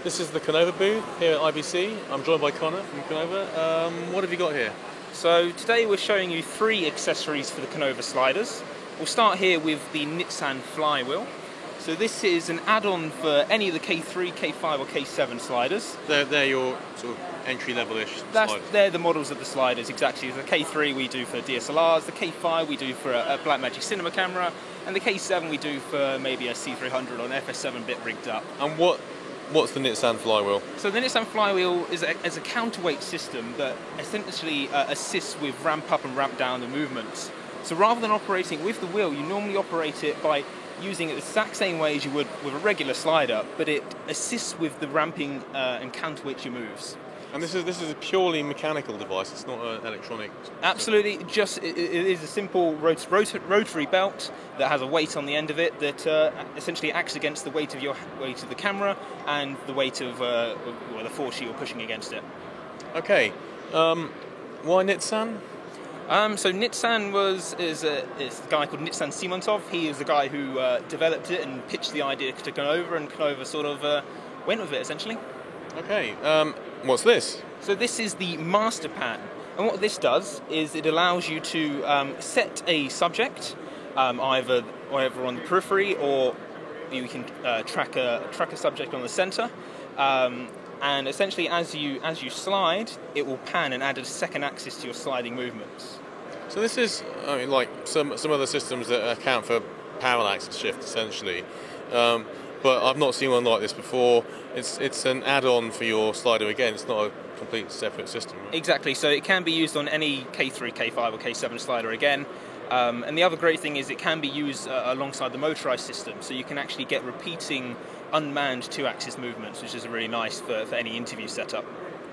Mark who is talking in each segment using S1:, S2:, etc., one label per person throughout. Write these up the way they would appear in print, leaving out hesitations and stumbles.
S1: This is the Canova booth here at IBC. I'm joined by Connor from Canova. What have you got here?
S2: So today we're showing you 3 accessories for the Canova sliders. We'll start here with the Nitsan flywheel. So this is an add-on for any of the K3, K5 or K7 sliders.
S1: They're your sort of entry-level-ish sliders.
S2: They're the models of the sliders, exactly. The K3 we do for DSLRs, the K5 we do for a Blackmagic cinema camera, and the K7 we do for maybe a C300 or an FS7 bit rigged up.
S1: And what's the Nitsan flywheel?
S2: So the Nitsan flywheel is a counterweight system that essentially assists with ramp up and ramp down the movements. So rather than operating with the wheel, you normally operate it by using it the exact same way as you would with a regular slider, but it assists with the ramping and counterweight your moves.
S1: And this is a purely mechanical device. It's not an electronic.
S2: Absolutely, it is a simple rotary belt that has a weight on the end of it that essentially acts against the weight of the camera and the weight of the force you're pushing against it.
S1: Okay, why Nitsan?
S2: So Nitsan is a guy called Nitsan Simontov. He is the guy who developed it and pitched the idea to Canova, and Canova sort of went with it essentially.
S1: Okay, what's this?
S2: So this is the master pan, and what this does is it allows you to set a subject, either on the periphery, or you can track a subject on the center. And essentially, as you slide, it will pan and add a second axis to your sliding movements.
S1: So this is, I mean, like some other systems that account for parallax shift, essentially. But I've not seen one like this before. It's an add-on for your slider again. It's not a complete separate system. Right?
S2: Exactly. So it can be used on any K3, K5, or K7 slider again. And the other great thing is it can be used alongside the motorized system, so you can actually get repeating unmanned 2-axis movements, which is really nice for any interview setup.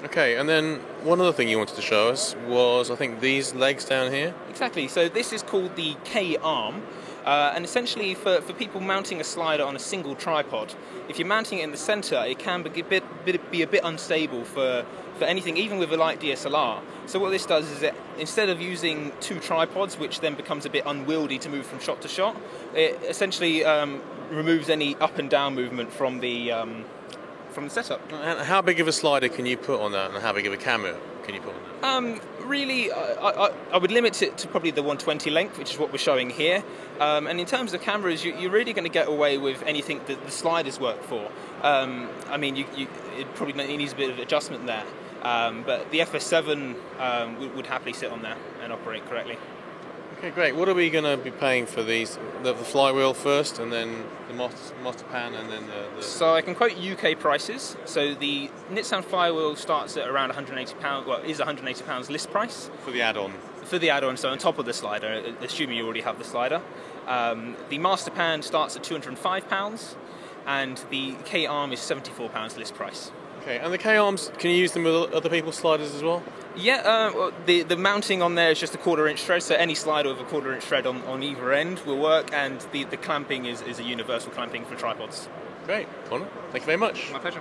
S1: Okay, and then one other thing you wanted to show us was, I think, these legs down here.
S2: Exactly. So this is called the K-arm. And essentially, for people mounting a slider on a single tripod, if you're mounting it in the center, it can be a bit unstable for anything, even with a light DSLR. So what this does is that instead of using 2 tripods, which then becomes a bit unwieldy to move from shot to shot, it essentially removes any up and down movement from the setup.
S1: And how big of a slider can you put on that, and how big of a camera can you put on that?
S2: Really, I would limit it to probably the 120 length, which is what we're showing here. And in terms of cameras, you're really going to get away with anything that the sliders work for. I mean, it probably needs a bit of adjustment there. But the FS7 would happily sit on there and operate correctly.
S1: Okay, great. What are we going to be paying for these? The flywheel first, and then the master pan, and then the...
S2: So I can quote UK prices. So the Nitsan flywheel starts at around £180. Well, is £180 list price
S1: for the add-on.
S2: For the add-on, so on top of the slider, assuming you already have the slider. The master pan starts at £205, and the K-arm is £74 list price.
S1: Okay, and the K-arms, can you use them with other people's sliders as well?
S2: Yeah, the mounting on there is just a 1/4-inch thread, so any slider with a 1/4-inch thread on either end will work, and the clamping is a universal clamping for tripods.
S1: Great, Connor. Thank you very much.
S2: My pleasure.